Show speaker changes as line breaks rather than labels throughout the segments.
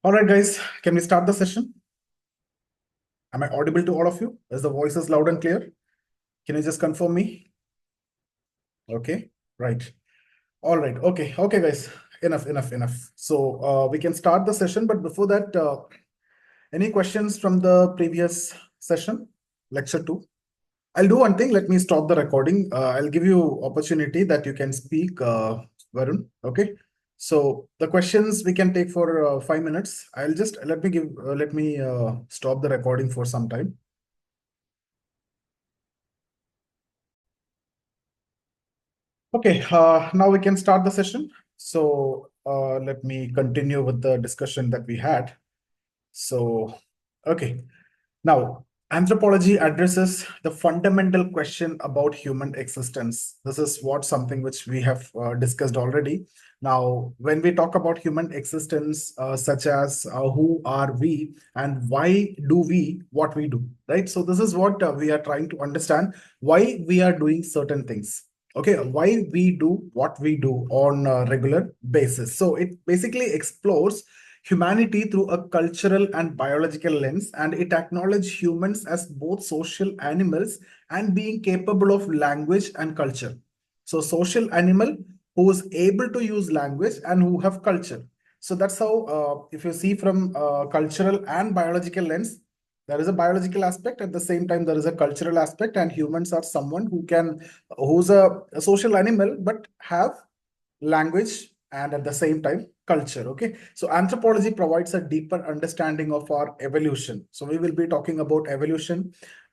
All right, guys, can we start the session? Am I audible to all of you? Is the voices loud and clear? Can you just confirm me? Okay, right. All right. Okay, guys. Enough. So we can start the session, but before that, any questions from the previous session, lecture 2? I'll do one thing. Let me stop the recording. I'll give you opportunity that you can speak, Varun. Okay. So the questions we can take for 5 minutes. I'll just let me stop the recording for some time. Okay. Now we can start the session. So let me continue with the discussion that we had. So, okay. Now, anthropology addresses the fundamental question about human existence. This is something which we have discussed already. Now, when we talk about human existence, such as who are we and why do we what we do, right? So this is what we are trying to understand, why we are doing certain things. Okay, why we do what we do on a regular basis. So it basically explores humanity through a cultural and biological lens, and it acknowledges humans as both social animals and being capable of language and culture. So social animal who is able to use language and who have culture. So that's how, if you see from cultural and biological lens, there is a biological aspect. At the same time, there is a cultural aspect, and humans are someone who's a social animal, but have language and at the same time culture. Okay, so anthropology provides a deeper understanding of our evolution. So we will be talking about evolution,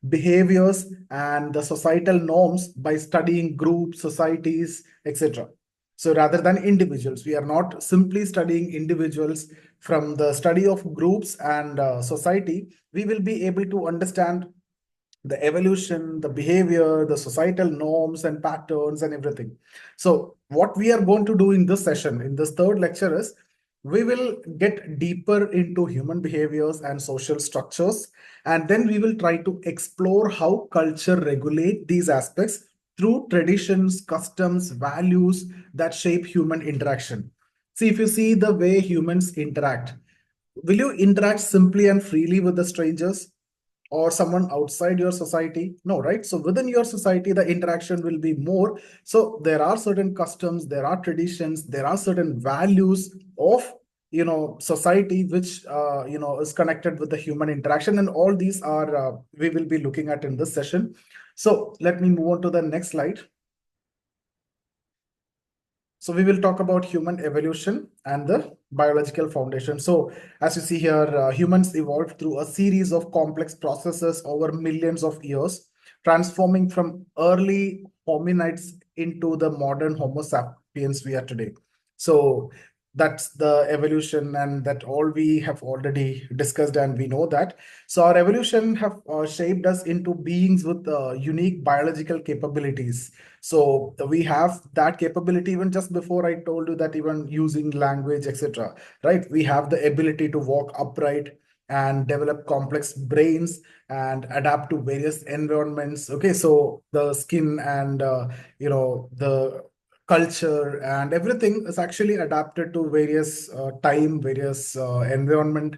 behaviors, and the societal norms by studying groups, societies, etc. So rather than individuals, we are not simply studying individuals. From the study of groups and society, we will be able to understand the evolution, the behavior, the societal norms and patterns and everything. So what we are going to do in this session, in this third lecture, is we will get deeper into human behaviors and social structures, and then we will try to explore how culture regulate these aspects through traditions, customs, values that shape human interaction. See, if you see the way humans interact, will you interact simply and freely with the strangers or someone outside your society? No, right? So within your society, the interaction will be more. So there are certain customs, there are traditions, there are certain values of society which is connected with the human interaction, and all these are we will be looking at in this session. So let me move on to the next slide. So we will talk about human evolution and the biological foundation. So as you see here, humans evolved through a series of complex processes over millions of years, transforming from early hominids into the modern Homo sapiens we are today. So that's the evolution, and that all we have already discussed, and we know that. So our evolution have shaped us into beings with unique biological capabilities. So we have that capability. Even just before I told you that, even using language, etc., right? We have the ability to walk upright and develop complex brains and adapt to various environments. Okay, so the skin and the culture and everything is actually adapted to various time, various environment,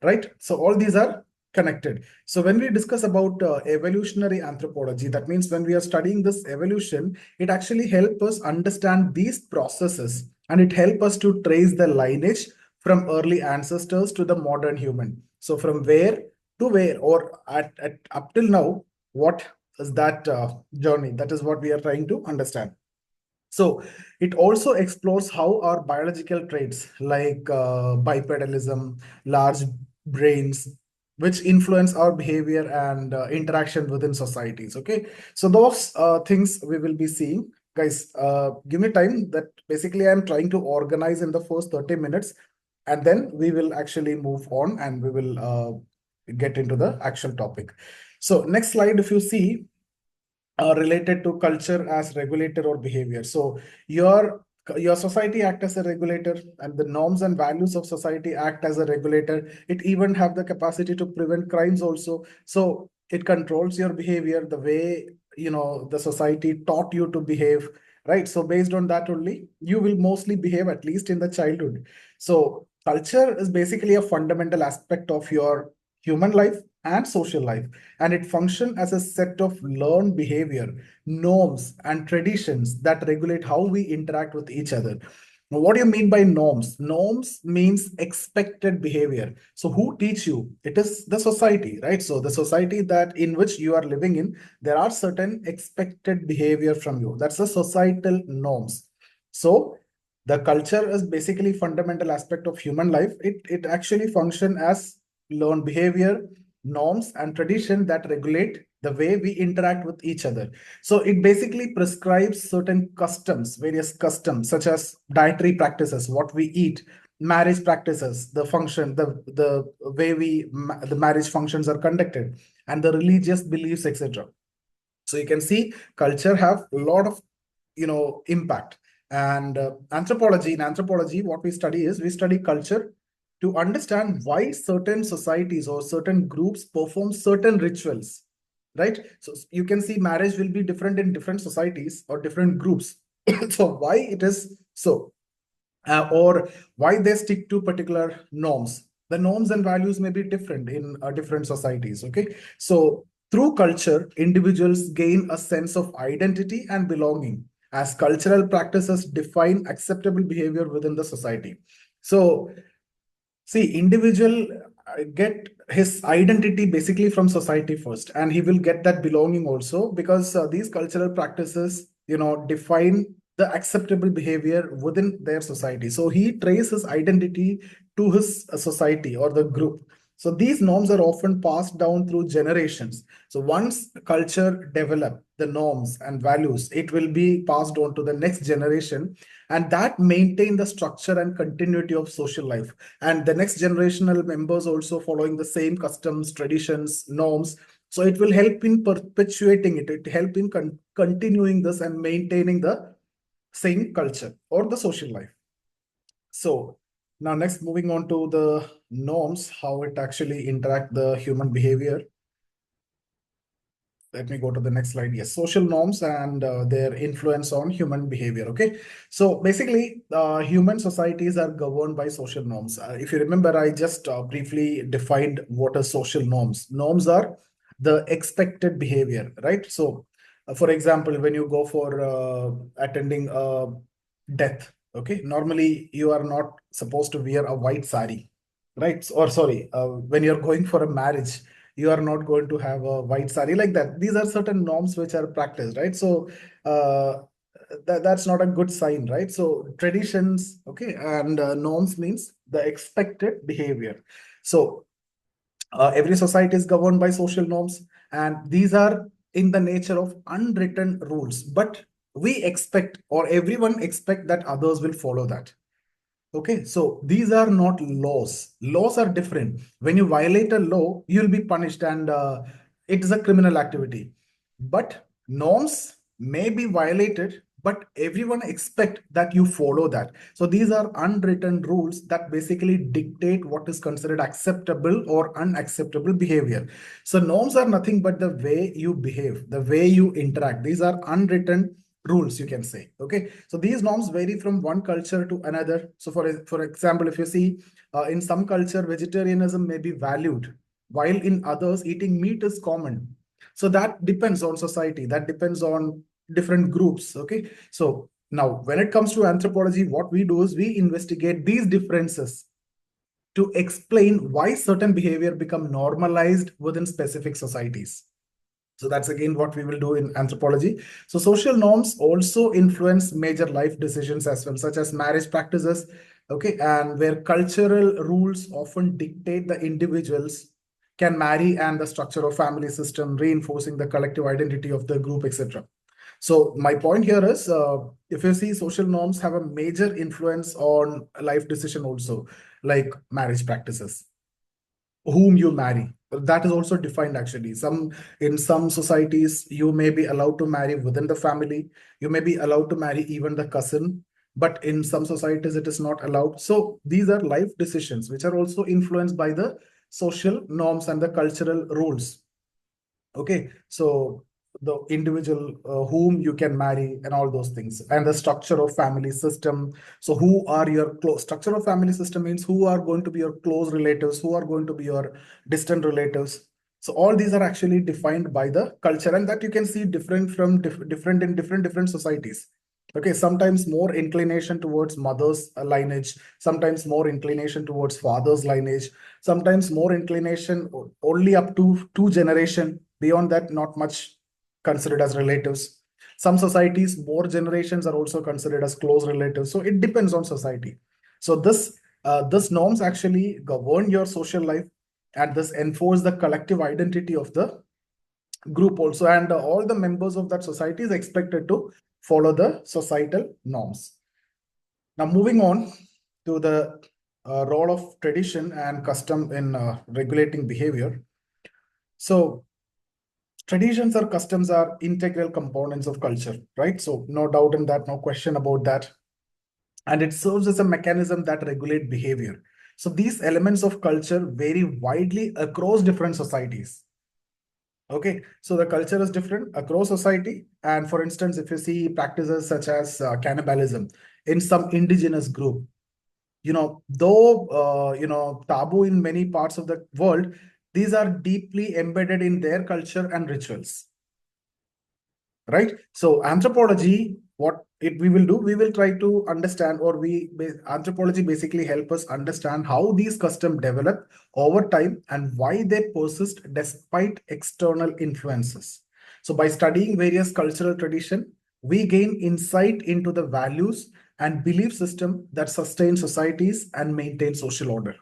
right? So all these are connected. So when we discuss about evolutionary anthropology, that means when we are studying this evolution, it actually helps us understand these processes, and it helps us to trace the lineage from early ancestors to the modern human. So from where to where, or up till now, what is that journey? That is what we are trying to understand. So it also explores how our biological traits like bipedalism, large brains, which influence our behavior and interaction within societies. Okay, so those things we will be seeing. Guys, give me time. That basically I'm trying to organize in the first 30 minutes, and then we will actually move on and we will get into the actual topic. So next slide, if you see, related to culture as regulator or behavior. So your society act as a regulator, and the norms and values of society act as a regulator. It even have the capacity to prevent crimes also. So it controls your behavior, the way the society taught you to behave, right? So based on that only, you will mostly behave, at least in the childhood. So culture is basically a fundamental aspect of your human life and social life, and it functions as a set of learned behavior, norms, and traditions that regulate how we interact with each other. Now, what do you mean by norms? Norms means expected behavior. So who teach you? It is the society, right? So the society that in which you are living in, there are certain expected behavior from you. That's the societal norms. So the culture is basically fundamental aspect of human life. It actually function as learned behavior, norms, and tradition that regulate the way we interact with each other. So it basically prescribes certain customs, various customs, such as dietary practices, what we eat, marriage practices, the function, the way the marriage functions are conducted, and the religious beliefs, etc. So you can see culture have a lot of impact. And in anthropology, what we study is we study culture to understand why certain societies or certain groups perform certain rituals, right? So you can see marriage will be different in different societies or different groups. So why it is so, or why they stick to particular norms. The norms and values may be different in different societies. Okay, so through culture, individuals gain a sense of identity and belonging as cultural practices define acceptable behavior within the society. So see, individual get his identity basically from society first, and he will get that belonging also because these cultural practices, define the acceptable behavior within their society. So he traces his identity to his society or the group. So these norms are often passed down through generations. So once culture develop the norms and values, it will be passed on to the next generation, and that maintain the structure and continuity of social life, and the next generational members also following the same customs, traditions, norms. So it will help in perpetuating it. It help in continuing this and maintaining the same culture or the social life. So now next, moving on to the norms, how it actually interact the human behavior. Let me go to the next slide. Yes, social norms and their influence on human behavior. Okay, so basically, human societies are governed by social norms. If you remember, I just briefly defined what are social norms. Norms are the expected behavior, right? So, for example, when you go for attending a death, okay, normally you are not supposed to wear a white sari, right? Or sorry, when you're going for a marriage, you are not going to have a white sari like that. These are certain norms which are practiced, right? So that's not a good sign, right? So traditions, okay, and norms means the expected behavior. So every society is governed by social norms, and these are in the nature of unwritten rules, but we expect, or everyone expect, that others will follow that. Okay, so these are not laws. Laws are different. When you violate a law, you'll be punished, and it is a criminal activity. But norms may be violated, but everyone expect that you follow that. So these are unwritten rules that basically dictate what is considered acceptable or unacceptable behavior. So norms are nothing but the way you behave, the way you interact. These are unwritten rules, you can say. Okay, so these norms vary from one culture to another. So for example, if you see in some culture, vegetarianism may be valued, while in others eating meat is common. So that depends on society, that depends on different groups. Okay, so now when it comes to anthropology, what we do is we investigate these differences to explain why certain behavior become normalized within specific societies. So that's again what we will do in anthropology. So social norms also influence major life decisions as well, such as marriage practices, okay, and where cultural rules often dictate the individuals can marry and the structure of family system, reinforcing the collective identity of the group, etc. So my point here is, if you see, social norms have a major influence on life decision also, like marriage practices, whom you marry. That is also defined actually. In some societies, you may be allowed to marry within the family. You may be allowed to marry even the cousin, but in some societies it is not allowed. So these are life decisions which are also influenced by the social norms and the cultural rules. Okay, so the individual whom you can marry and all those things, and the structure of family system. So who are your close structure of family system means who are going to be your close relatives, who are going to be your distant relatives. So all these are actually defined by the culture, and that you can see different from different in different societies. Okay, sometimes more inclination towards mother's lineage, sometimes more inclination towards father's lineage, sometimes more inclination only up to two generation. Beyond that, not much considered as relatives. Some societies, more generations are also considered as close relatives. So it depends on society. So this norms actually govern your social life, and this enforce the collective identity of the group also, and all the members of that society is expected to follow the societal norms. Now, moving on to the role of tradition and custom in regulating behavior. So, traditions or customs are integral components of culture, right? So, no doubt in that, no question about that. And it serves as a mechanism that regulate behavior. So, these elements of culture vary widely across different societies. Okay, so the culture is different across society. And for instance, if you see practices such as cannibalism in some indigenous group, though taboo in many parts of the world, these are deeply embedded in their culture and rituals, right? So anthropology, what we will do, we will try to understand, or anthropology basically help us understand how these customs develop over time and why they persist despite external influences. So by studying various cultural tradition, we gain insight into the values and belief system that sustain societies and maintain social order.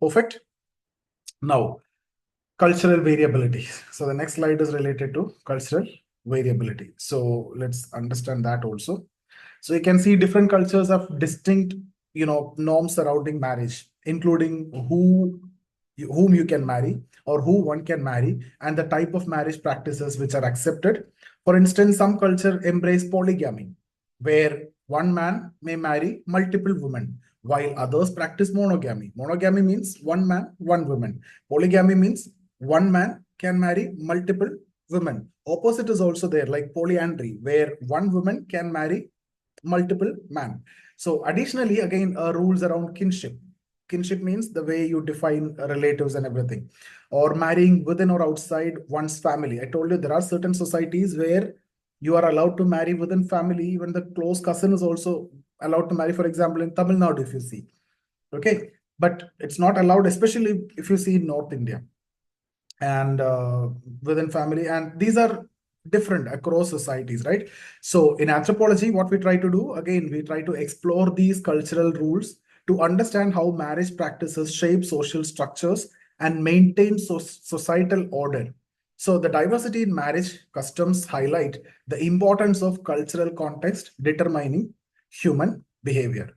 Perfect. Now, cultural variability. So the next slide is related to cultural variability. So let's understand that also. So you can see different cultures have distinct, norms surrounding marriage, including whom you can marry or who one can marry, and the type of marriage practices which are accepted. For instance, some culture embrace polygamy, where one man may marry multiple women, while others practice monogamy. Monogamy means one man, one woman. Polygamy means one man can marry multiple women. Opposite is also there, like polyandry, where one woman can marry multiple men. So additionally, again, rules around kinship. Kinship means the way you define relatives and everything, or marrying within or outside one's family. I told you there are certain societies where you are allowed to marry within family. Even the close cousin is also allowed to marry. For example, in Tamil Nadu, if you see, okay, but it's not allowed, especially if you see in North India and within family. And these are different across societies, right? So in anthropology, what we try to do, again, we try to explore these cultural rules to understand how marriage practices shape social structures and maintain societal order. So the diversity in marriage customs highlight the importance of cultural context determining human behavior.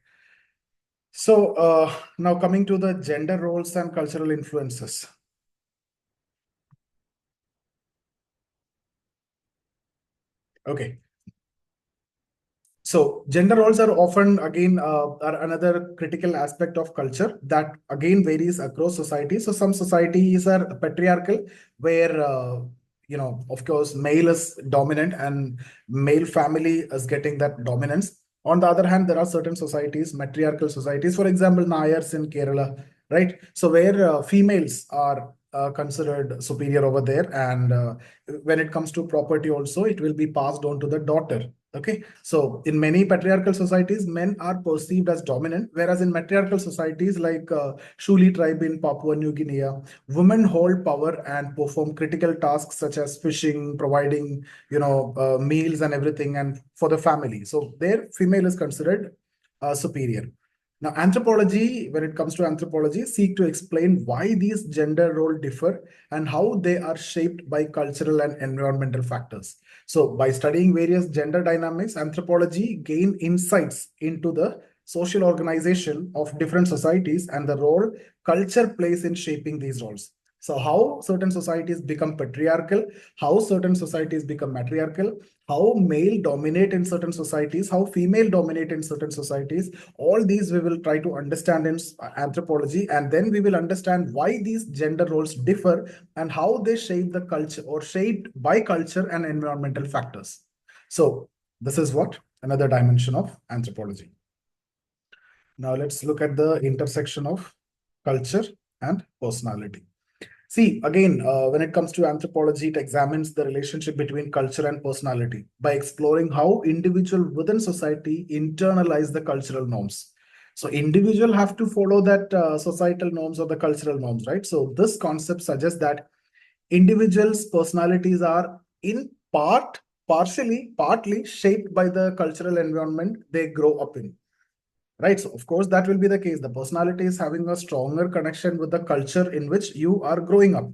So now coming to the gender roles and cultural influences. Okay. So gender roles are often, again, are another critical aspect of culture that again varies across societies. So some societies are patriarchal, where of course, male is dominant and male family is getting that dominance. On the other hand, there are certain societies, matriarchal societies, for example, Nayars in Kerala, right? So where females are considered superior over there, and when it comes to property also, it will be passed on to the daughter. Okay, so in many patriarchal societies, men are perceived as dominant, whereas in matriarchal societies like Shuli tribe in Papua New Guinea, women hold power and perform critical tasks such as fishing, providing, meals and everything, and for the family. So their female is considered superior. Now, anthropology, when it comes to anthropology, seek to explain why these gender roles differ and how they are shaped by cultural and environmental factors. So by studying various gender dynamics, anthropology gain insights into the social organization of different societies and the role culture plays in shaping these roles. So how certain societies become patriarchal, how certain societies become matriarchal, how male dominate in certain societies, how female dominate in certain societies. All these we will try to understand in anthropology, and then we will understand why these gender roles differ and how they shape the culture or shaped by culture and environmental factors. So this is what another dimension of anthropology. Now let's look at the intersection of culture and personality. See, again, when it comes to anthropology, it examines the relationship between culture and personality by exploring how individual within society internalize the cultural norms. So individual have to follow that societal norms or the cultural norms, right? So this concept suggests that individuals' personalities are in partly shaped by the cultural environment they grow up in. Right. So, of course, that will be the case. The personality is having a stronger connection with the culture in which you are growing up.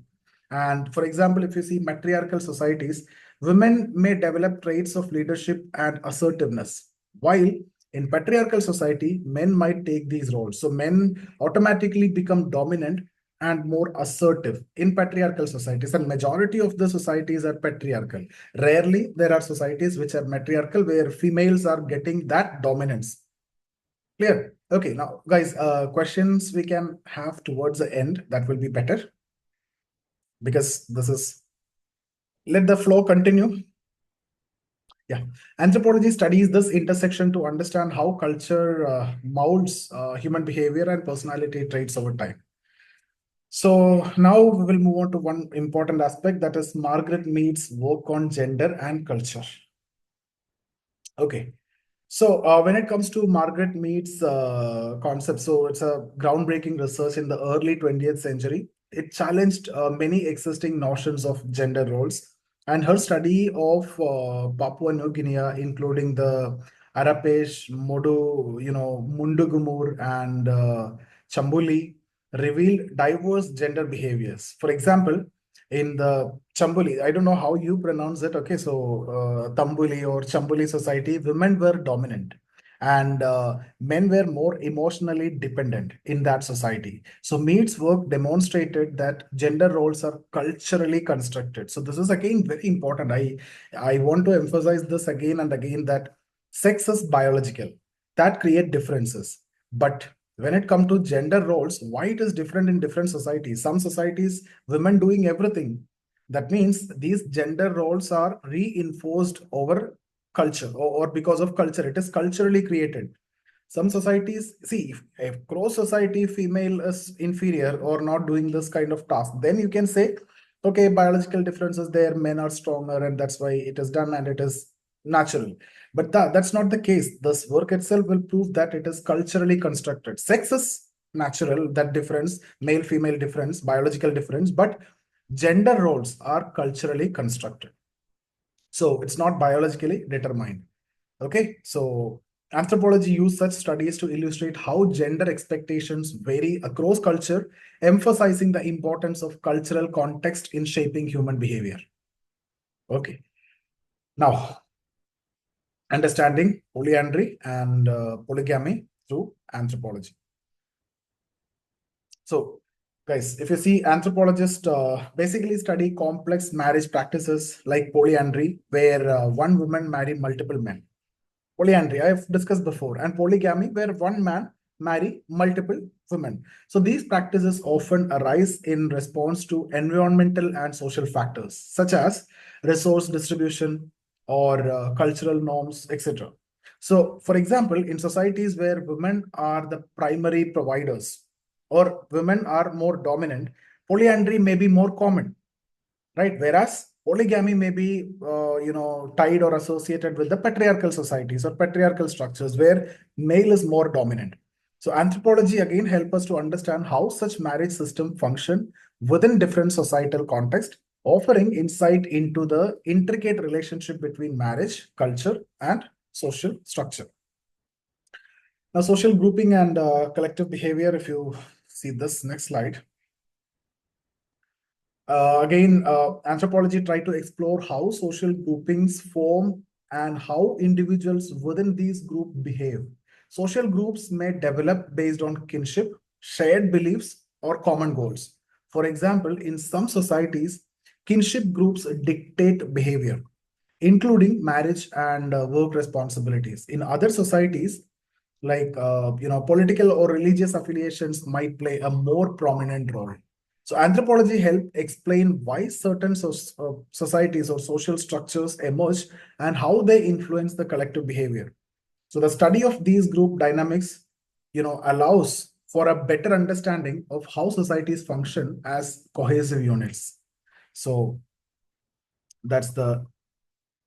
And for example, if you see matriarchal societies, women may develop traits of leadership and assertiveness, while in patriarchal society, men might take these roles. So men automatically become dominant and more assertive in patriarchal societies. And majority of the societies are patriarchal. Rarely there are societies which are matriarchal where females are getting that dominance. Clear. Okay, now guys, questions we can have towards the end. That will be better because this is, let the flow continue. Yeah, anthropology studies this intersection to understand how culture molds human behavior and personality traits over time. So now we will move on to one important aspect, that is Margaret Mead's work on gender and culture. Okay. So when it comes to Margaret Mead's concept, so it's a groundbreaking research in the early 20th century. It challenged many existing notions of gender roles, and her study of Papua New Guinea, including the Arapesh, Modu, Mundugumur, and Chambuli, revealed diverse gender behaviors. For example, in the Chambuli, I don't know how you pronounce it. Okay, so Tambuli or Chambuli society, women were dominant and men were more emotionally dependent in that society. So Mead's work demonstrated that gender roles are culturally constructed. So this is again very important. I want to emphasize this again and again, that sex is biological. That create differences. But when it comes to gender roles, why it is different in different societies? Some societies, women doing everything. That means these gender roles are reinforced over culture, or because of culture. It is culturally created. Some societies, see, if cross society female is inferior or not doing this kind of task, then you can say, okay, biological differences there, men are stronger, and that's why it is done and it is natural. But that's not the case. This work itself will prove that it is culturally constructed. Sex is natural, that difference, male female difference, biological difference, but gender roles are culturally constructed. So it's not biologically determined. Okay, so anthropology uses such studies to illustrate how gender expectations vary across culture, emphasizing the importance of cultural context in shaping human behavior. Okay, now understanding polyandry and polygamy through anthropology. So, guys, if you see, anthropologists basically study complex marriage practices like polyandry, where one woman marry multiple men. Polyandry, I've discussed before, and polygamy, where one man marry multiple women. So these practices often arise in response to environmental and social factors, such as resource distribution or cultural norms, etc. So, for example, in societies where women are the primary providers or women are more dominant, polyandry may be more common, right? Whereas polygamy may be, tied or associated with the patriarchal societies or patriarchal structures where male is more dominant. So anthropology again help us to understand how such marriage system function within different societal context, offering insight into the intricate relationship between marriage, culture, and social structure. Now, social grouping and collective behavior, if you see this next slide. Again, anthropology tried to explore how social groupings form and how individuals within these groups behave. Social groups may develop based on kinship, shared beliefs, or common goals. For example, in some societies, kinship groups dictate behavior, including marriage and work responsibilities. In other societies, like political or religious affiliations might play a more prominent role. So anthropology helped explain why certain societies or social structures emerge and how they influence the collective behavior. So the study of these group dynamics, allows for a better understanding of how societies function as cohesive units. So that's the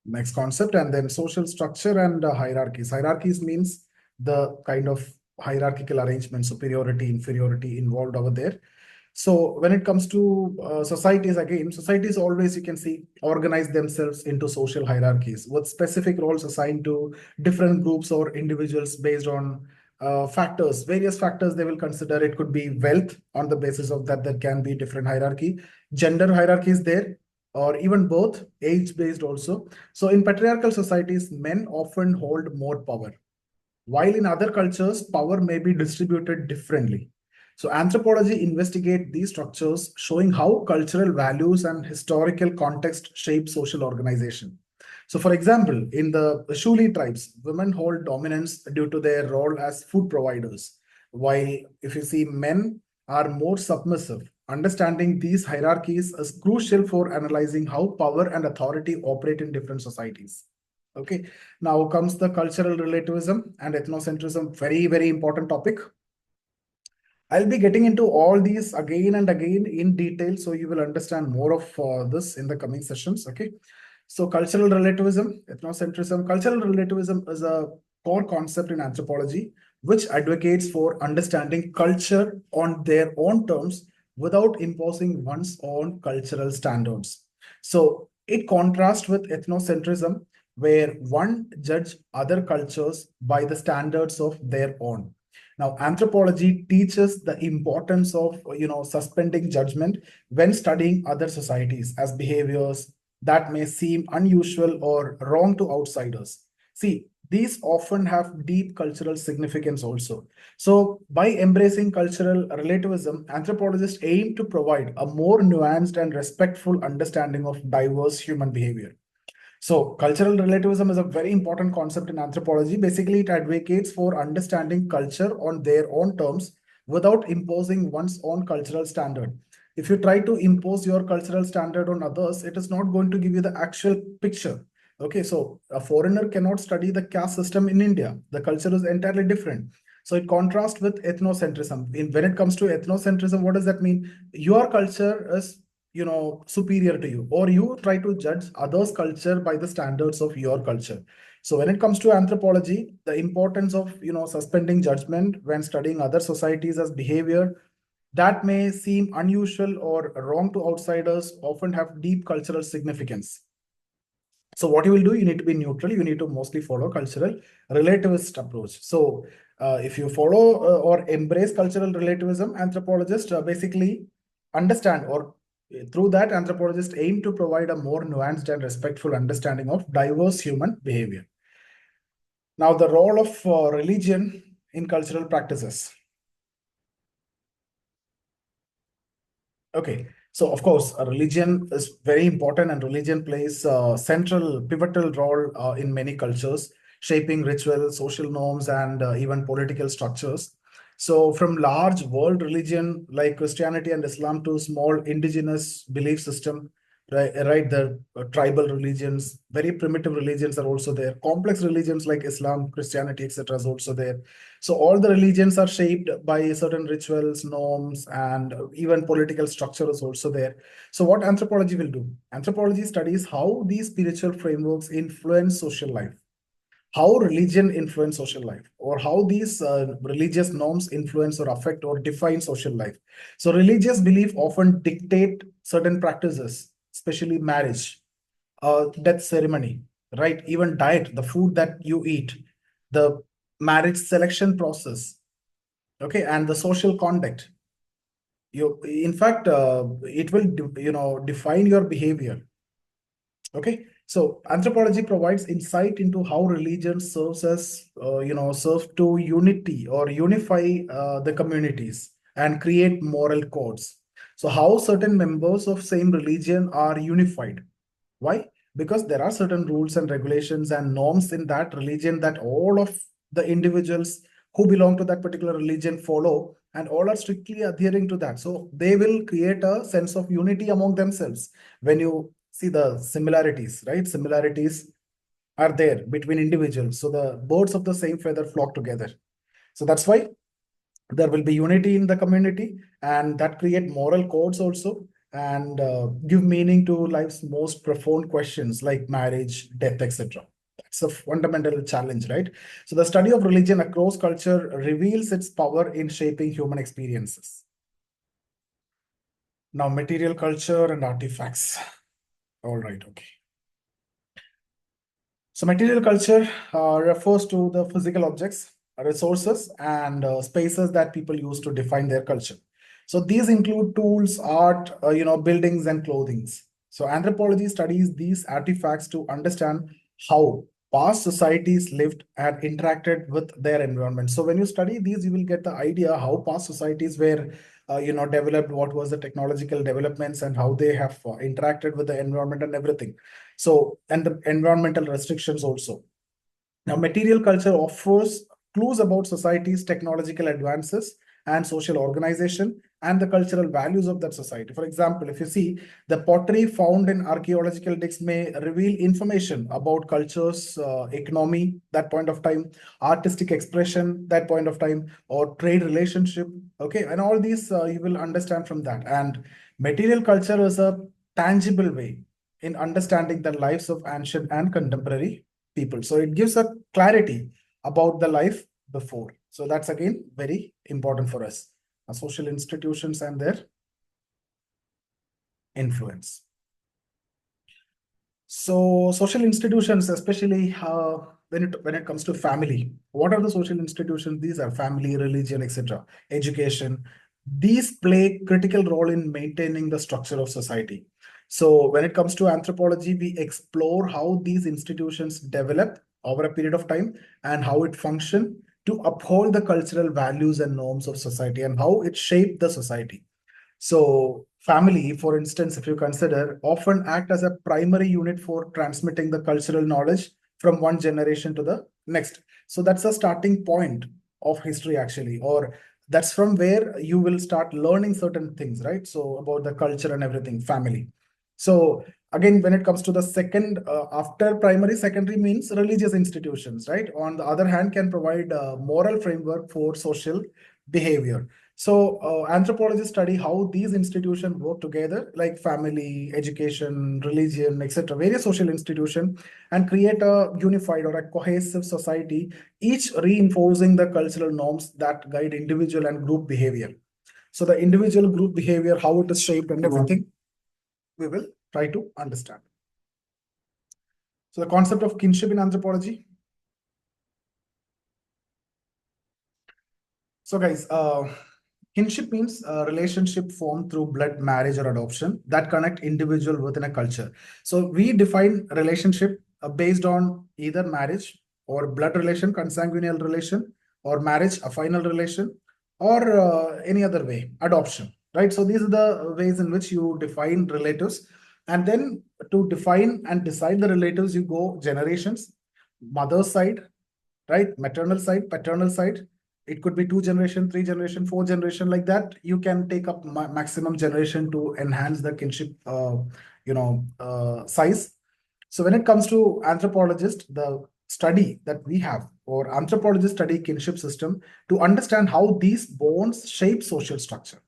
next concept. And then social structure and hierarchies. Hierarchies means the kind of hierarchical arrangement, superiority, inferiority involved over there. So when it comes to societies, again, societies always, you can see, organize themselves into social hierarchies with specific roles assigned to different groups or individuals based on various factors they will consider. It could be wealth. On the basis of that, there can be different hierarchy. Gender hierarchy is there, or even both, age-based also. So in patriarchal societies, men often hold more power, while in other cultures, power may be distributed differently. So anthropology investigates these structures, showing how cultural values and historical context shape social organization. So for example, in the Shuli tribes, women hold dominance due to their role as food providers, while if you see men are more submissive. Understanding these hierarchies is crucial for analyzing how power and authority operate in different societies. Okay, now comes the cultural relativism and ethnocentrism, very, very important topic. I'll be getting into all these again and again in detail, so you will understand more of this in the coming sessions. Okay, so cultural relativism, ethnocentrism. Cultural relativism is a core concept in anthropology, which advocates for understanding culture on their own terms without imposing one's own cultural standards. So it contrasts with ethnocentrism, where one judge other cultures by the standards of their own. Now, anthropology teaches the importance of suspending judgment when studying other societies as behaviors that may seem unusual or wrong to outsiders. See, these often have deep cultural significance also. So, by embracing cultural relativism, anthropologists aim to provide a more nuanced and respectful understanding of diverse human behavior. So, cultural relativism is a very important concept in anthropology. Basically, it advocates for understanding culture on their own terms without imposing one's own cultural standard. If you try to impose your cultural standard on others, it is not going to give you the actual picture. Okay, so a foreigner cannot study the caste system in India. The culture is entirely different. So it contrasts with ethnocentrism. When it comes to ethnocentrism, what does that mean? Your culture is superior to you, or you try to judge others culture by the standards of your culture. So when it comes to anthropology, the importance of suspending judgment when studying other societies as behavior that may seem unusual or wrong to outsiders often have deep cultural significance. So what you will do, you need to be neutral. You need to mostly follow cultural relativist approach. So if you follow or embrace cultural relativism, anthropologists basically understand, or through that, anthropologists aim to provide a more nuanced and respectful understanding of diverse human behavior. Now, the role of religion in cultural practices. Okay, so of course, a religion is very important, and religion plays a central, pivotal role in many cultures, shaping rituals, social norms, and even political structures. So, from large world religion like Christianity and Islam to small indigenous belief system, right, the tribal religions, very primitive religions are also there. Complex religions like Islam, Christianity, etc. is also there. So all the religions are shaped by certain rituals, norms, and even political structure is also there. So what anthropology will do? Anthropology studies how these spiritual frameworks influence social life, how religion influence social life, or how these religious norms influence or affect or define social life. So religious belief often dictate certain practices, especially marriage, death ceremony, right? Even diet, the food that you eat, the marriage selection process, okay, and the social conduct. In fact, it will, define your behavior. Okay, so anthropology provides insight into how religion serves as, serve to unity or unify the communities and create moral codes. So how certain members of same religion are unified. Why? Because there are certain rules and regulations and norms in that religion that all of the individuals who belong to that particular religion follow, and all are strictly adhering to that. So they will create a sense of unity among themselves. When you see the similarities, right? Similarities are there between individuals. So the birds of the same feather flock together. So that's why there will be unity in the community, and that create moral codes also, and give meaning to life's most profound questions like marriage, death, etc. That's a fundamental challenge, right? So the study of religion across culture reveals its power in shaping human experiences. Now, material culture and artifacts. All right, okay. So material culture refers to the physical objects, resources, and spaces that people use to define their culture. So these include tools, art, buildings, and clothings. So anthropology studies these artifacts to understand how past societies lived and interacted with their environment. So when you study these, you will get the idea how past societies were, developed, what was the technological developments, and how they have interacted with the environment and everything. So, and the environmental restrictions also. Now, material culture offers clues about society's technological advances and social organization and the cultural values of that society. For example, if you see the pottery found in archaeological digs may reveal information about culture's economy, that point of time, artistic expression, that point of time, or trade relationship. Okay, and all these you will understand from that. And material culture is a tangible way in understanding the lives of ancient and contemporary people. So it gives a clarity about the life before. So that's again very important for us. Social institutions and their influence. So social institutions, especially when it comes to family, what are the social institutions? These are family, religion, etc., education. These play critical role in maintaining the structure of society. So when it comes to anthropology, we explore how these institutions develop over a period of time and how it function to uphold the cultural values and norms of society and how it shaped the society. So family, for instance, if you consider, often act as a primary unit for transmitting the cultural knowledge from one generation to the next. So that's a starting point of history actually, or that's from where you will start learning certain things, right? So about the culture and everything, family. So again, when it comes to the second, after primary, secondary means religious institutions, right? On the other hand, can provide a moral framework for social behavior. So anthropologists study how these institutions work together, like family, education, religion, etc., various social institutions, and create a unified or a cohesive society, each reinforcing the cultural norms that guide individual and group behavior. So the individual group behavior, how it is shaped and everything, we will try to understand. So the concept of kinship in anthropology. So guys, kinship means a relationship formed through blood, marriage, or adoption that connect individual within a culture. So we define relationship based on either marriage or blood relation, consanguineal relation, or marriage, a final relation, or any other way, adoption, right? So these are the ways in which you define relatives. And then to define and decide the relatives, you go generations, mother's side, right? Maternal side, paternal side. It could be 2 generation, 3 generation, 4 generation, like that. You can take up maximum generation to enhance the kinship, size. So when it comes to anthropologists, the study that we have, or anthropologists study kinship system to understand how these bonds shape social structure.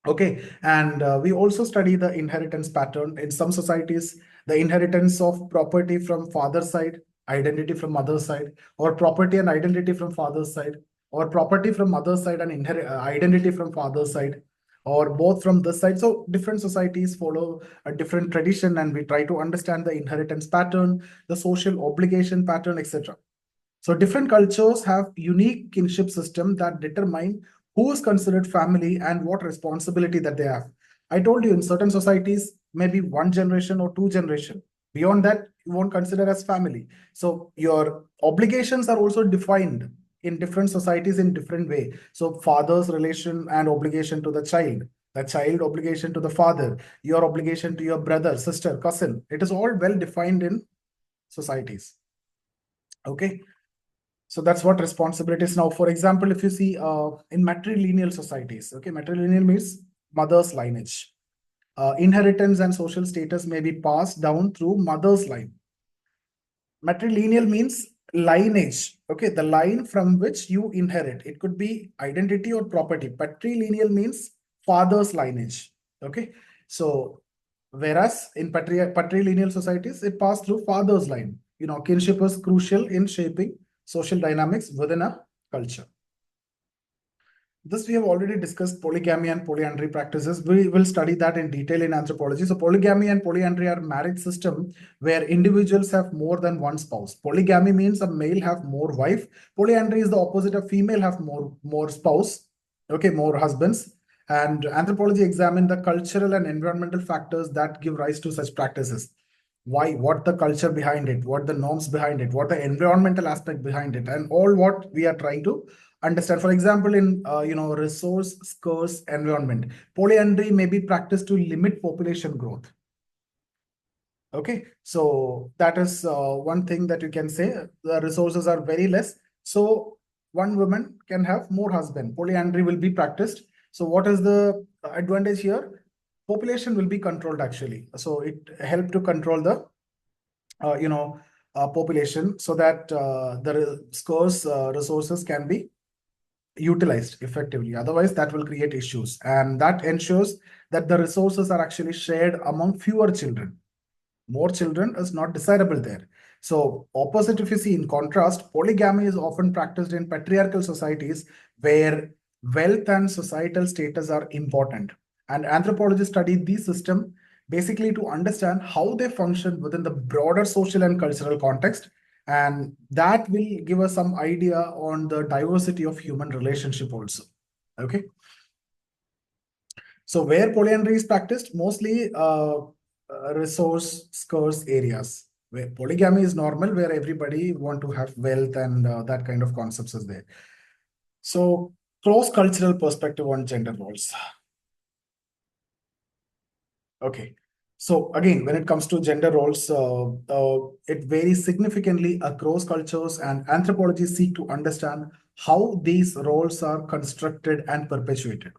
Okay, and we also study the inheritance pattern in some societies, the inheritance of property from father's side, identity from mother's side, or property and identity from father's side, or property from mother's side and identity from father's side, or both from this side. So different societies follow a different tradition, and we try to understand the inheritance pattern, the social obligation pattern, etc. So different cultures have unique kinship system that determine who is considered family and what responsibility that they have. I told you in certain societies, maybe 1 generation or 2 generation. Beyond that, you won't consider as family. So your obligations are also defined in different societies in different way. So father's relation and obligation to the child, the child obligation to the father, your obligation to your brother, sister, cousin. It is all well defined in societies. Okay. So that's what responsibilities. Now, for example, if you see in matrilineal societies, okay, matrilineal means mother's lineage. Inheritance and social status may be passed down through mother's line. Matrilineal means lineage, okay, the line from which you inherit. It could be identity or property. Patrilineal means father's lineage, okay. So whereas in patrilineal societies, it passed through father's line. Kinship is crucial in shaping social dynamics within a culture. This we have already discussed polygamy and polyandry practices. We will study that in detail in anthropology. So polygamy and polyandry are marriage system where individuals have more than one spouse. Polygamy means a male have more wife. Polyandry is the opposite of female have more spouse, okay, more husbands. And anthropology examine the cultural and environmental factors that give rise to such practices. Why, what the culture behind it, what the norms behind it, what the environmental aspect behind it, and all what we are trying to understand. For example, in resource scarce environment, polyandry may be practiced to limit population growth. Okay, so that is one thing that you can say. The resources are very less, so one woman can have more husband. Polyandry will be practiced. So what is the advantage here? Population will be controlled actually. So it helped to control the population so that the scarce resources can be utilized effectively. Otherwise, that will create issues, and that ensures that the resources are actually shared among fewer children. More children is not desirable there. So opposite, if you see, in contrast, polygamy is often practiced in patriarchal societies where wealth and societal status are important. And anthropologists study these systems basically to understand how they function within the broader social and cultural context. And that will give us some idea on the diversity of human relationship also. Okay. So where polyandry is practiced, mostly resource scarce areas. Where polygamy is normal, where everybody want to have wealth and that kind of concepts is there. So cross-cultural perspective on gender roles. Okay. So again, when it comes to gender roles, it varies significantly across cultures, and anthropologists seek to understand how these roles are constructed and perpetuated.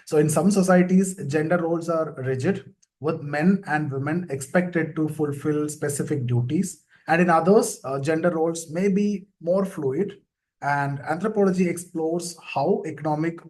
So in some societies, gender roles are rigid, with men and women expected to fulfill specific duties. And in others, gender roles may be more fluid. And anthropology explores how economic,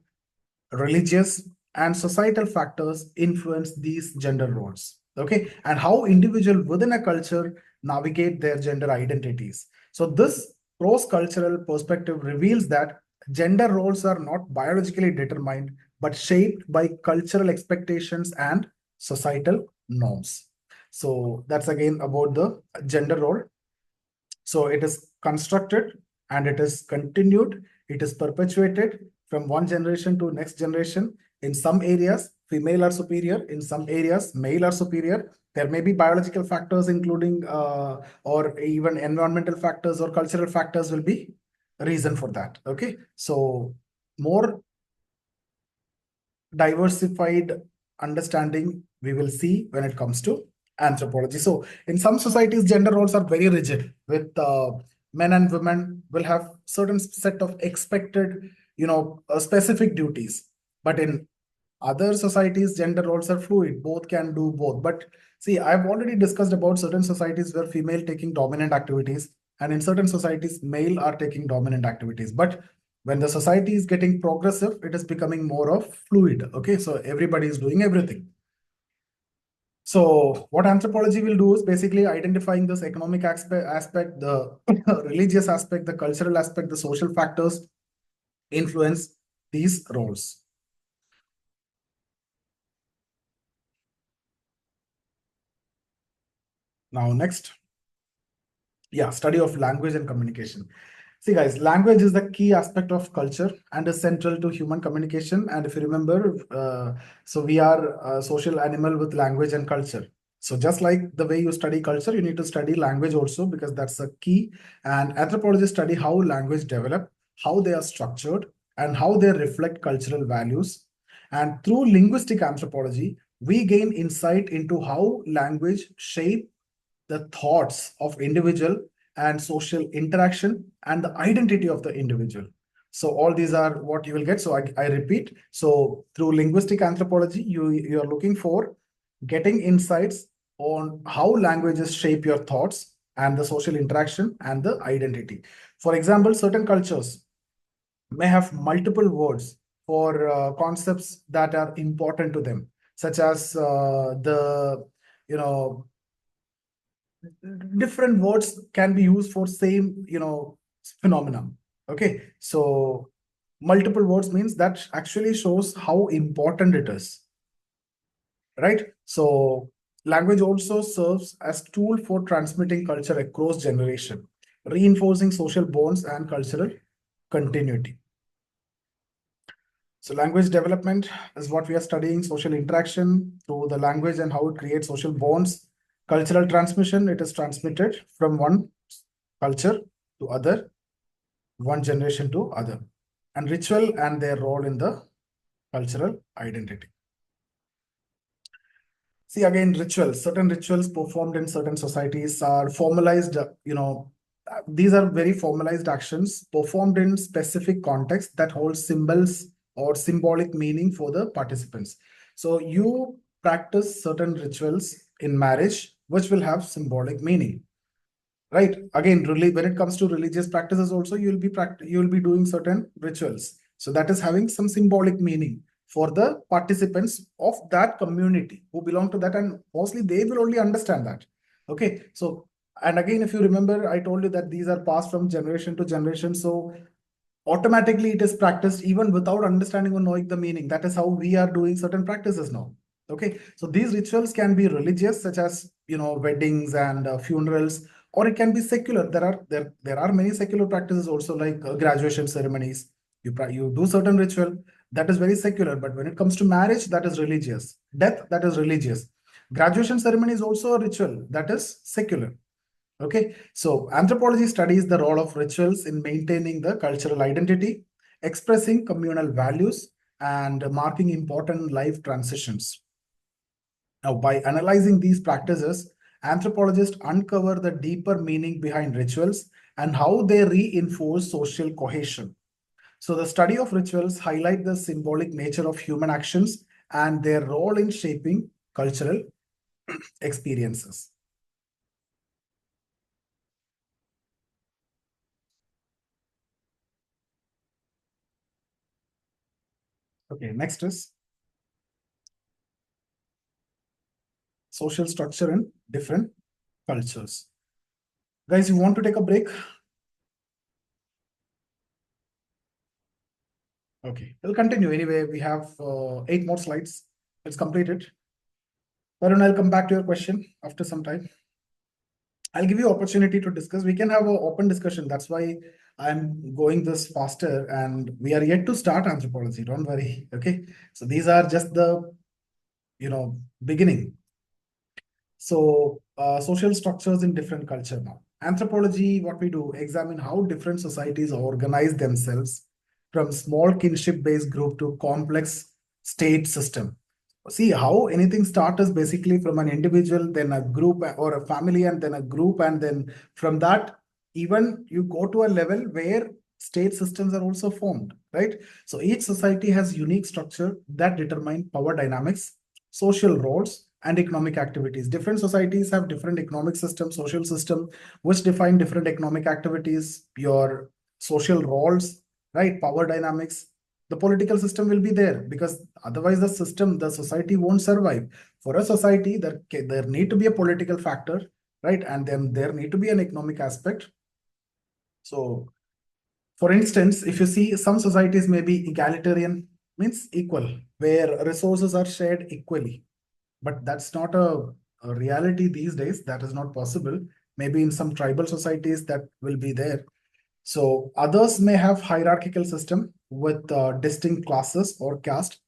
religious, and societal factors influence these gender roles. Okay, and how individuals within a culture navigate their gender identities. So this cross-cultural perspective reveals that gender roles are not biologically determined, but shaped by cultural expectations and societal norms. So that's again about the gender role. So it is constructed and it is continued, it is perpetuated from one generation to next generation. In some areas, female are superior. In some areas, male are superior. There may be biological factors, including or even environmental factors or cultural factors will be a reason for that. Okay, so more diversified understanding we will see when it comes to anthropology. So in some societies, gender roles are very rigid, with men and women will have certain set of expected, specific duties. But in other societies, gender roles are fluid. Both can do both. But see, I've already discussed about certain societies where female taking dominant activities, and in certain societies, male are taking dominant activities. But when the society is getting progressive, it is becoming more of fluid. Okay, so everybody is doing everything. So what anthropology will do is basically identifying this economic aspect, the religious aspect, the cultural aspect, the social factors influence these roles. Now, next, study of language and communication. See, guys, language is the key aspect of culture and is central to human communication. And if you remember, so we are a social animal with language and culture. So just like the way you study culture, you need to study language also, because that's the key. And anthropologists study how language develop, how they are structured, and how they reflect cultural values. And through linguistic anthropology, we gain insight into how language shape the thoughts of individual and social interaction and the identity of the individual. So all these are what you will get. So I repeat. So through linguistic anthropology, you are looking for getting insights on how languages shape your thoughts and the social interaction and the identity. For example, certain cultures may have multiple words for concepts that are important to them, such as the you know different words can be used for same phenomenon. Okay, so multiple words means that actually shows how important it is, right? So language also serves as tool for transmitting culture across generation, reinforcing social bonds and cultural continuity. So language development is what we are studying, social interaction through the language and how it creates social bonds. Cultural transmission, it is transmitted from one culture to other, one generation to other. And ritual and their role in the cultural identity. See, again, rituals, certain rituals performed in certain societies are formalized, these are very formalized actions performed in specific context that hold symbols or symbolic meaning for the participants. So you practice certain rituals in marriage, which will have symbolic meaning, right? Again, really, when it comes to religious practices, also you will be doing certain rituals. So that is having some symbolic meaning for the participants of that community who belong to that, and mostly they will only understand that. Okay, so and again, if you remember, I told you that these are passed from generation to generation. So automatically it is practiced even without understanding or knowing the meaning. That is how we are doing certain practices now. Okay, so these rituals can be religious, such as weddings and funerals, or it can be secular. There are many secular practices also, like graduation ceremonies. You do certain ritual that is very secular, but when it comes to marriage, that is religious. Death, that is religious. Graduation ceremony is also a ritual that is secular. Okay, so anthropology studies the role of rituals in maintaining the cultural identity, expressing communal values, and marking important life transitions. Now, by analyzing these practices, anthropologists uncover the deeper meaning behind rituals and how they reinforce social cohesion. So, the study of rituals highlight the symbolic nature of human actions and their role in shaping cultural experiences. Okay, next is social structure in different cultures. Guys, you want to take a break? Okay, we'll continue. Anyway, we have 8 more slides. Let's complete it. Varun, I'll come back to your question after some time. I'll give you opportunity to discuss. We can have an open discussion. That's why I'm going this faster, and we are yet to start anthropology. Don't worry. Okay. So these are just the beginning. So social structures in different culture now. Anthropology, what we do, examine how different societies organize themselves from small kinship-based group to complex state system. See how anything starts is basically from an individual, then a group or a family, and then a group, and then from that, even you go to a level where state systems are also formed, right? So each society has unique structure that determine power dynamics, social roles, and economic activities. Different societies have different economic system, social system, which define different economic activities, your social roles, right? Power dynamics. The political system will be there, because otherwise the society won't survive. For a society, there need to be a political factor, right? And then there need to be an economic aspect. So for instance, if you see, some societies may be egalitarian, means equal, where resources are shared equally. But that's not a reality these days. That is not possible. Maybe in some tribal societies that will be there. So others may have hierarchical system with distinct classes or caste.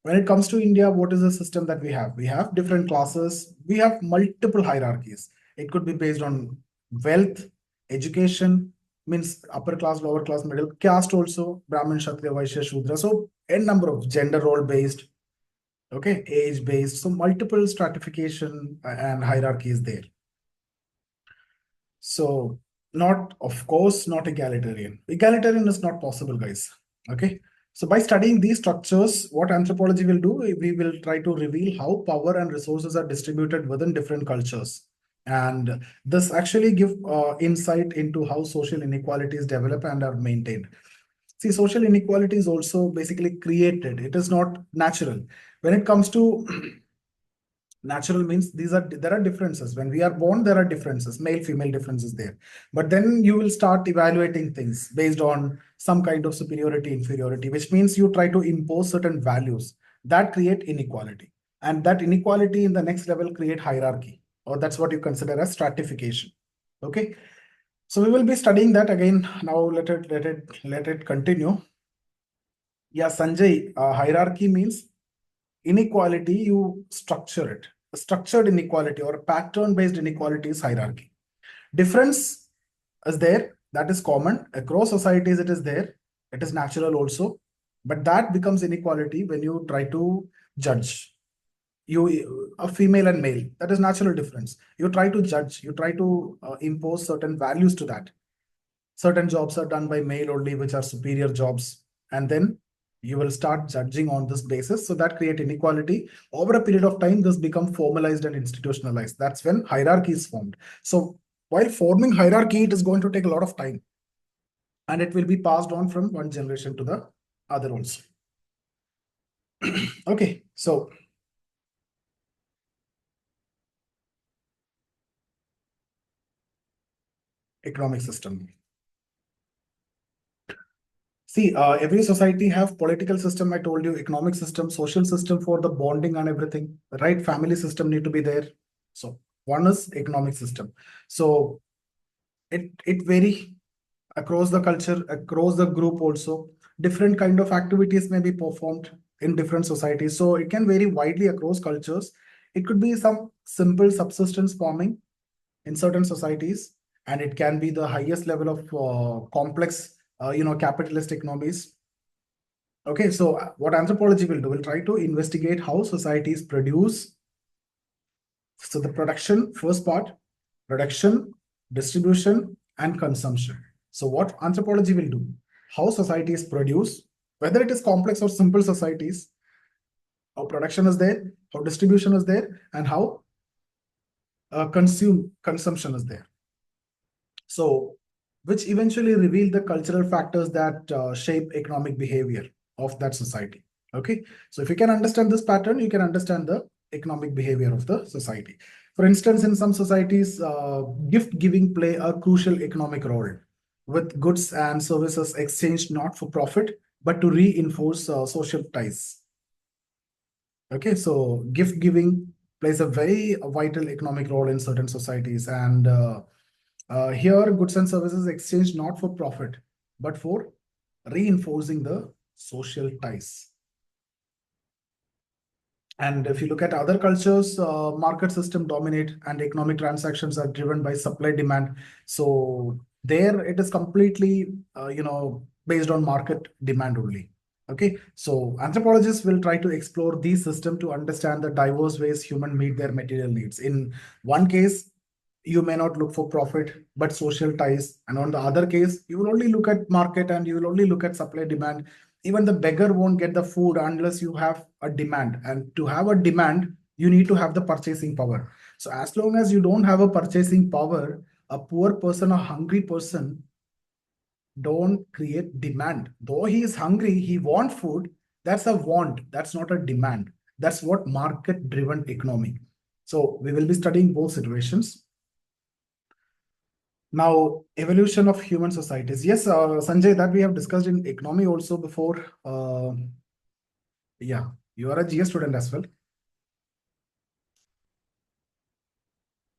When it comes to India, what is the system that we have? We have different classes. We have multiple hierarchies. It could be based on wealth, education, means upper class, lower class, middle caste also, Brahmin, Kshatriya, Vaishya, Shudra. So n number of gender role based, okay, age based. So multiple stratification and hierarchies there. So not, of course, not egalitarian. Egalitarian is not possible, guys. Okay. So by studying these structures, what anthropology will do, we will try to reveal how power and resources are distributed within different cultures. And this actually give insight into how social inequalities develop and are maintained. See, social inequality is also basically created. It is not natural. When it comes to natural means there are differences. When we are born, there are differences, male female differences there, but then you will start evaluating things based on some kind of superiority inferiority, which means you try to impose certain values that create inequality, and that inequality in the next level create hierarchy, or that's what you consider as stratification. Okay, so we will be studying that again. Now let it continue. Yeah, Sanjay, hierarchy means inequality, you structure it. A structured inequality or pattern based inequality is hierarchy. Difference is there, that is common across societies. It is there, it is natural also, but that becomes inequality when you try to judge you a female and male. That is natural difference. You try to judge, you try to impose certain values to that. Certain jobs are done by male only, which are superior jobs, and then you will start judging on this basis, so that create inequality. Over a period of time, this become formalized and institutionalized. That's when hierarchy is formed. So while forming hierarchy, it is going to take a lot of time, and it will be passed on from one generation to the other also. Okay, so economic system. See, every society have political system. I told you, economic system, social system for the bonding and everything. Right, family system need to be there. So one is economic system. So it vary across the culture, across the group also. Different kind of activities may be performed in different societies. So it can vary widely across cultures. It could be some simple subsistence farming in certain societies, and it can be the highest level of complex, capitalist economies. Okay, so what anthropology will do, will try to investigate how societies produce. So the production, first part, production, distribution, and consumption. So what anthropology will do, how societies produce, whether it is complex or simple societies, how production is there, how distribution is there, and how consumption is there. So which eventually reveal the cultural factors that shape economic behavior of that society. Okay, so if you can understand this pattern, you can understand the economic behavior of the society. For instance, in some societies, gift giving play a crucial economic role, with goods and services exchanged not for profit but to reinforce social ties. Okay, so gift giving plays a very vital economic role in certain societies, and here goods and services exchanged not for profit but for reinforcing the social ties. And if you look at other cultures, market system dominate and economic transactions are driven by supply demand. So there it is completely, based on market demand only. Okay, so anthropologists will try to explore these systems to understand the diverse ways humans meet their material needs. In one case, you may not look for profit but social ties, and on the other case, you will only look at market and you will only look at supply demand. Even the beggar won't get the food unless you have a demand, and to have a demand, you need to have the purchasing power. So as long as you don't have a purchasing power, a poor person, a hungry person, don't create demand. Though he is hungry, he wants food. That's a want, that's not a demand. That's what market driven economy. So we will be studying both situations. Now, evolution of human societies. Yes, Sanjay, that we have discussed in economy also before. Yeah, you are a GS student as well.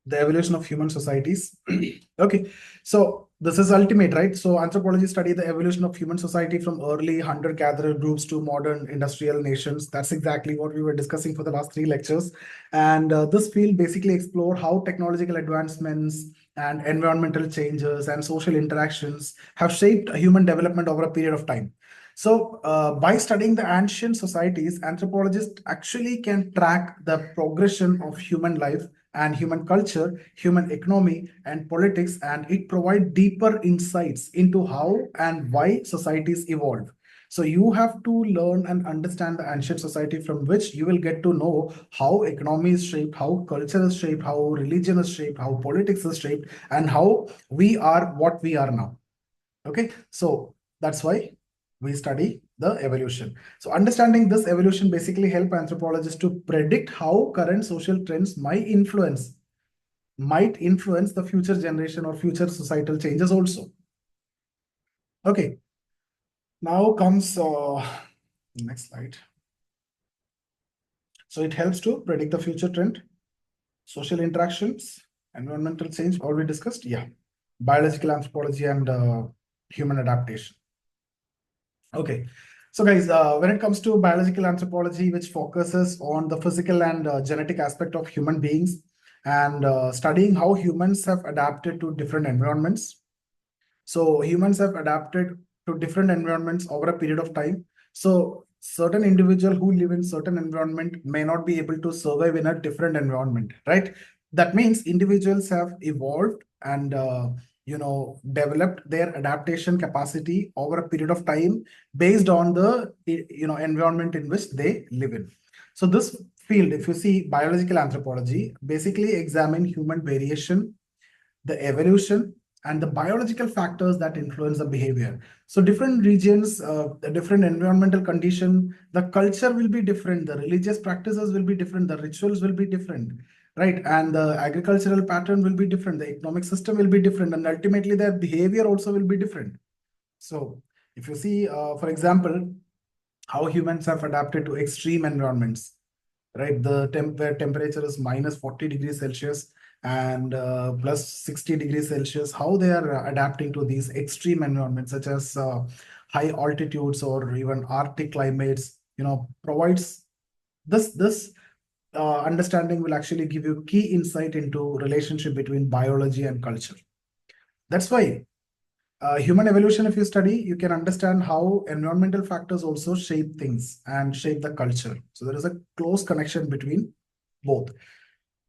The evolution of human societies. Okay, so this is ultimate, right? So anthropology study the evolution of human society from early hunter-gatherer groups to modern industrial nations. That's exactly what we were discussing for the last 3 lectures. And this field basically explore how technological advancements and environmental changes and social interactions have shaped human development over a period of time. So by studying the ancient societies, anthropologists actually can track the progression of human life and human culture, human economy, and politics, and it provides deeper insights into how and why societies evolve. So you have to learn and understand the ancient society, from which you will get to know how economy is shaped, how culture is shaped, how religion is shaped, how politics is shaped, and how we are what we are now. Okay, so that's why we study the evolution. So understanding this evolution basically help anthropologists to predict how current social trends might influence the future generation or future societal changes also. Okay, now comes next slide. So it helps to predict the future trend, social interactions, environmental change, already discussed. Yeah, biological anthropology and human adaptation. Okay. So guys, when it comes to biological anthropology, which focuses on the physical and genetic aspect of human beings and studying how humans have adapted to different environments. So humans have adapted to different environments over a period of time. So certain individual who live in certain environment may not be able to survive in a different environment, right? That means individuals have evolved and developed their adaptation capacity over a period of time based on the environment in which they live in. So this field, if you see biological anthropology, basically examine human variation, the evolution, and the biological factors that influence the behavior. So different regions, the different environmental condition, the culture will be different, the religious practices will be different, the rituals will be different, right? And the agricultural pattern will be different, the economic system will be different, and ultimately their behavior also will be different. So if you see, for example, how humans have adapted to extreme environments, right? The where temperature is minus 40 degrees Celsius and plus 60 degrees Celsius, how they are adapting to these extreme environments, such as high altitudes or even Arctic climates, provides this understanding will actually give you key insight into relationship between biology and culture. That's why human evolution, if you study, you can understand how environmental factors also shape things and shape the culture. So there is a close connection between both.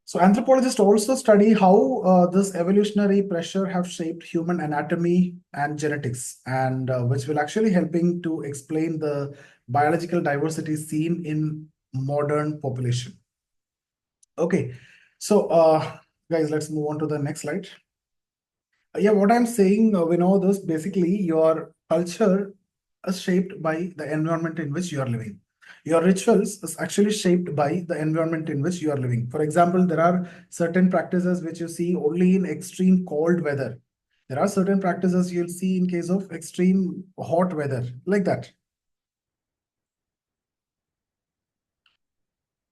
So anthropologists also study how this evolutionary pressure have shaped human anatomy and genetics, and which will actually helping to explain the biological diversity seen in modern population. Okay, so guys, let's move on to the next slide. Yeah, what I'm saying, we know this basically your culture is shaped by the environment in which you are living. Your rituals is actually shaped by the environment in which you are living. For example, there are certain practices which you see only in extreme cold weather. There are certain practices you'll see in case of extreme hot weather, like that.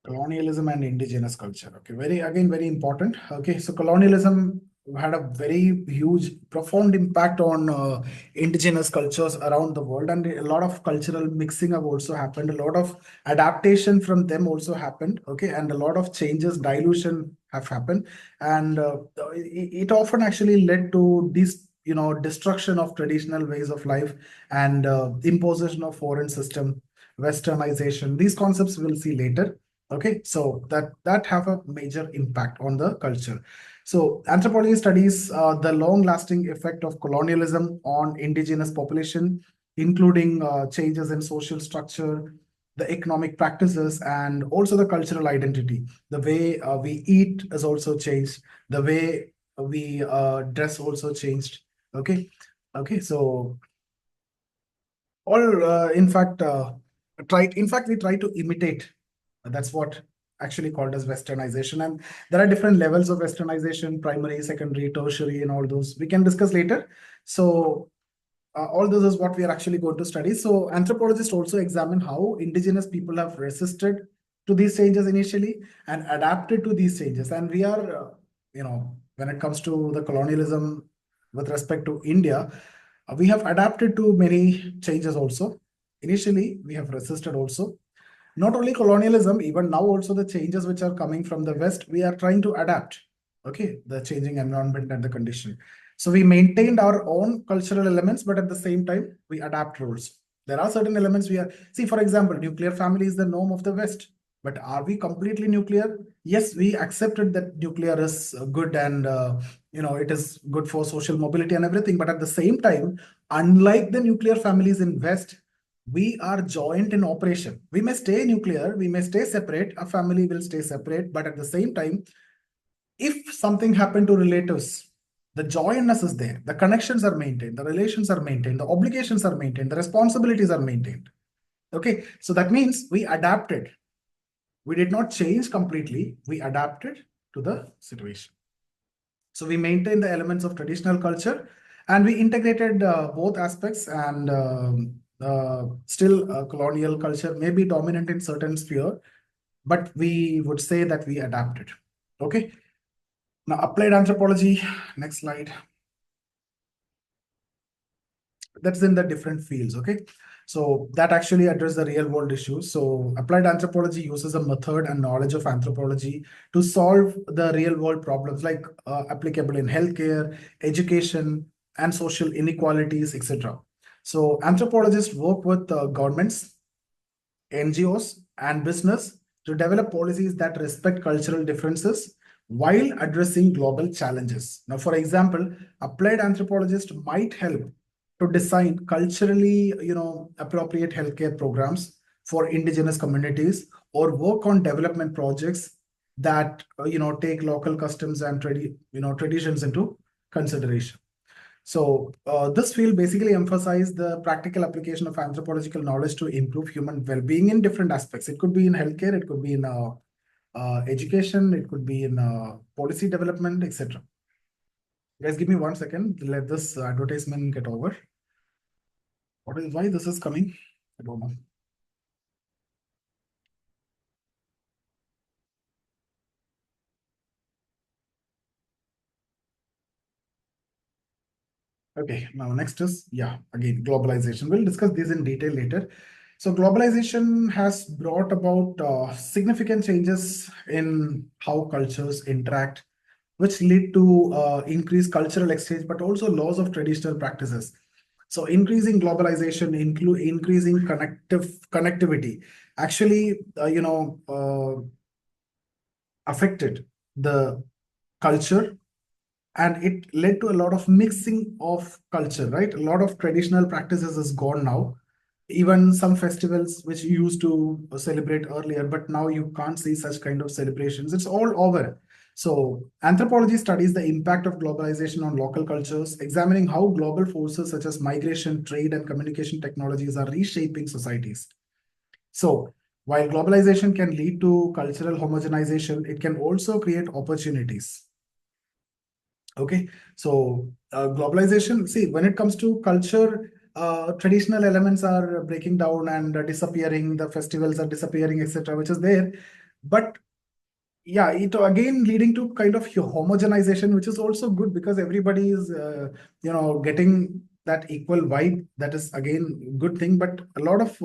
Colonialism and indigenous culture. Okay, very important. Okay, so colonialism had a very huge, profound impact on indigenous cultures around the world, and a lot of cultural mixing have also happened. A lot of adaptation from them also happened. Okay, and a lot of changes, dilution have happened, and it often actually led to this, destruction of traditional ways of life and imposition of foreign system, westernization. These concepts we'll see later. Okay, so that have a major impact on the culture. So anthropology studies the long-lasting effect of colonialism on indigenous population, including changes in social structure, the economic practices, and also the cultural identity. The way we eat has also changed. The way we dress also changed. Okay, okay. So all, we try to imitate. That's what actually called as westernization. And there are different levels of westernization: primary, secondary, tertiary, and all those we can discuss later. So all this is what we are actually going to study. So anthropologists also examine how indigenous people have resisted to these changes initially and adapted to these changes. And we are, when it comes to the colonialism with respect to India, we have adapted to many changes also. Initially, we have resisted also. Not only colonialism, even now also the changes which are coming from the West, we are trying to adapt, okay, the changing environment and the condition. So we maintained our own cultural elements, but at the same time, we adapt rules. There are certain elements we are, see, for example, nuclear family is the norm of the West. But are we completely nuclear? Yes, we accepted that nuclear is good and it is good for social mobility and everything. But at the same time, unlike the nuclear families in West, we are joint in operation. We may stay nuclear, we may stay separate, a family will stay separate, but at the same time, if something happened to relatives, the jointness is there, the connections are maintained, the relations are maintained, the obligations are maintained, the responsibilities are maintained. Okay, so that means we adapted. We did not change completely, we adapted to the situation. So we maintained the elements of traditional culture and we integrated both aspects, and still colonial culture may be dominant in certain sphere, but we would say that we adapted. Okay. Now, applied anthropology, next slide. That's in the different fields, okay? So that actually address the real world issues. So applied anthropology uses a method and knowledge of anthropology to solve the real world problems, like applicable in healthcare, education, and social inequalities, etc. So anthropologists work with governments, NGOs, and business to develop policies that respect cultural differences while addressing global challenges. Now, for example, applied anthropologists might help to design culturally, appropriate healthcare programs for indigenous communities, or work on development projects that, take local customs and traditions into consideration. So this field basically emphasizes the practical application of anthropological knowledge to improve human well-being in different aspects. It could be in healthcare, it could be in education, it could be in policy development, etc. Guys, give me 1 second. Let this advertisement get over. Why this is coming? I don't know. Okay, now next is, again, globalization. We'll discuss this in detail later. So globalization has brought about significant changes in how cultures interact, which lead to increased cultural exchange, but also loss of traditional practices. So increasing globalization, increasing connectivity, actually, affected the culture, and it led to a lot of mixing of culture, right? A lot of traditional practices is gone now. Even some festivals which you used to celebrate earlier, but now you can't see such kind of celebrations. It's all over. So anthropology studies the impact of globalization on local cultures, examining how global forces such as migration, trade, and communication technologies are reshaping societies. So while globalization can lead to cultural homogenization, it can also create opportunities. Okay, so globalization, see, when it comes to culture, traditional elements are breaking down and disappearing, the festivals are disappearing, etc., which is there. But yeah, it again leading to kind of homogenization, which is also good because everybody is, getting that equal vibe. That is again good thing, but a lot of,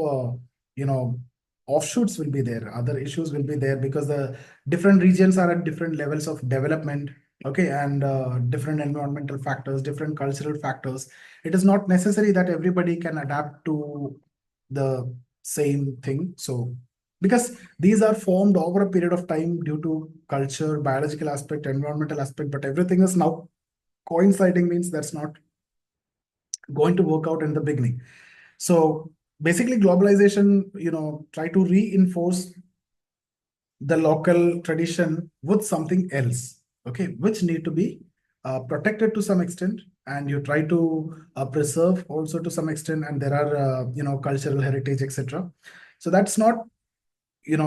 offshoots will be there. Other issues will be there because the different regions are at different levels of development. Okay, and different environmental factors, different cultural factors. It is not necessary that everybody can adapt to the same thing. So because these are formed over a period of time due to culture, biological aspect, environmental aspect, but everything is now coinciding, means that's not going to work out in the beginning. So basically globalization, try to reinforce the local tradition with something else, okay, which need to be protected to some extent, and you try to preserve also to some extent, and there are cultural heritage, etc. So that's not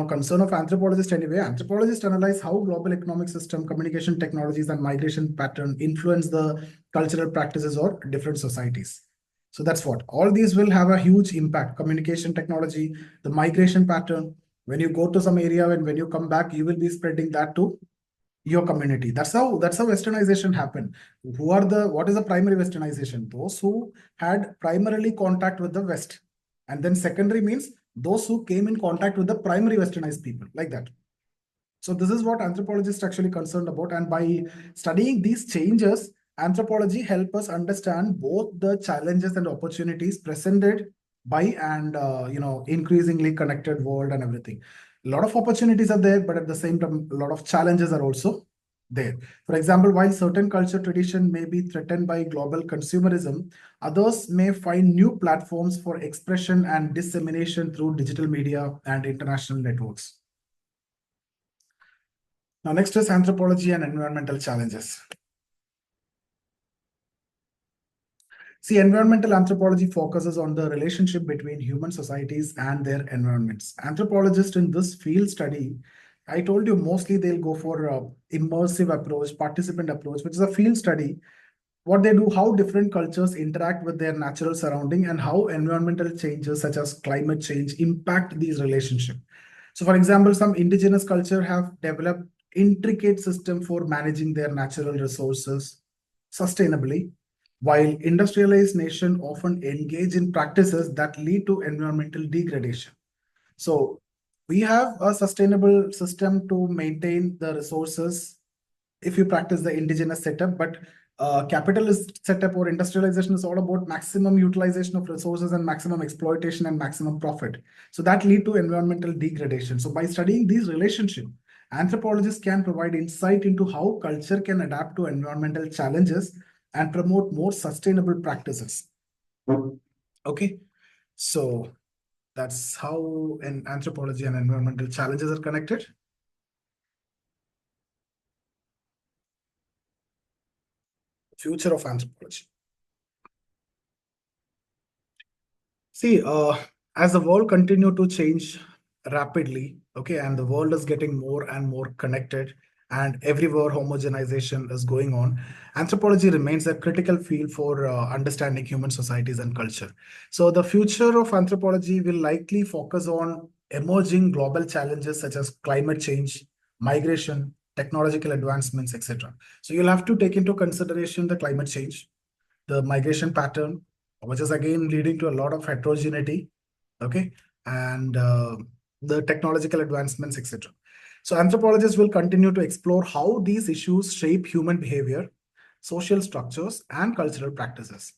concern of anthropologists anyway. Anthropologists analyze how global economic system, communication technologies, and migration pattern influence the cultural practices of different societies. So that's what. All these will have a huge impact. Communication technology, the migration pattern. When you go to some area and when you come back, you will be spreading that to your community. That's how westernization happened. What is the primary westernization? Those who had primarily contact with the West. And then secondary means those who came in contact with the primary westernized people, like that. So this is what anthropologists actually concerned about. And by studying these changes, anthropology help us understand both the challenges and opportunities presented by and increasingly connected world and everything. A lot of opportunities are there, but at the same time, a lot of challenges are also there. For example, while certain culture tradition may be threatened by global consumerism, others may find new platforms for expression and dissemination through digital media and international networks. Now, next is anthropology and environmental challenges. See, environmental anthropology focuses on the relationship between human societies and their environments. Anthropologists in this field study, I told you mostly they'll go for immersive approach, participant approach, which is a field study. What they do, how different cultures interact with their natural surrounding and how environmental changes such as climate change impact these relationships. So for example, some indigenous culture have developed intricate system for managing their natural resources sustainably, while industrialized nations often engage in practices that lead to environmental degradation. So we have a sustainable system to maintain the resources if you practice the indigenous setup, but capitalist setup or industrialization is all about maximum utilization of resources and maximum exploitation and maximum profit. So that lead to environmental degradation. So by studying these relationships, anthropologists can provide insight into how culture can adapt to environmental challenges and promote more sustainable practices. Okay, so that's how an anthropology and environmental challenges are connected. Future of anthropology. See, as the world continue to change rapidly, okay, and the world is getting more and more connected, and everywhere homogenization is going on, anthropology remains a critical field for understanding human societies and culture. So the future of anthropology will likely focus on emerging global challenges such as climate change, migration, technological advancements, etc. So you'll have to take into consideration the climate change, the migration pattern, which is again leading to a lot of heterogeneity, okay, and the technological advancements, etc. So anthropologists will continue to explore how these issues shape human behavior, social structures, and cultural practices.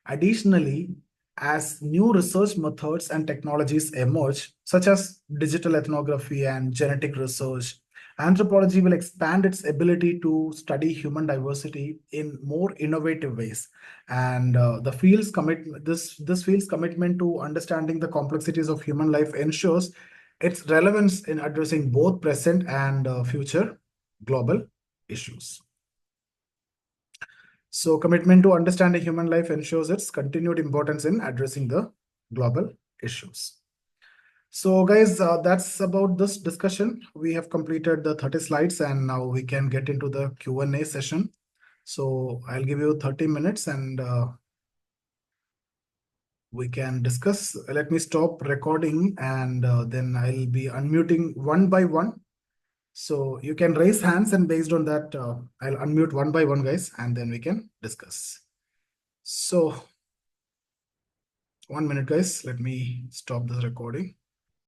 Additionally, as new research methods and technologies emerge, such as digital ethnography and genetic research, anthropology will expand its ability to study human diversity in more innovative ways. And this field's commitment to understanding the complexities of human life ensures its relevance in addressing both present and future global issues. So commitment to understanding human life ensures its continued importance in addressing the global issues. So guys, that's about this discussion. We have completed the 30 slides and now we can get into the Q&A session. So I'll give you 30 minutes and we can discuss. Let me stop recording and then I'll be unmuting one by one. So you can raise hands and based on that, I'll unmute one by one, guys, and then we can discuss. So 1 minute, guys. Let me stop this recording.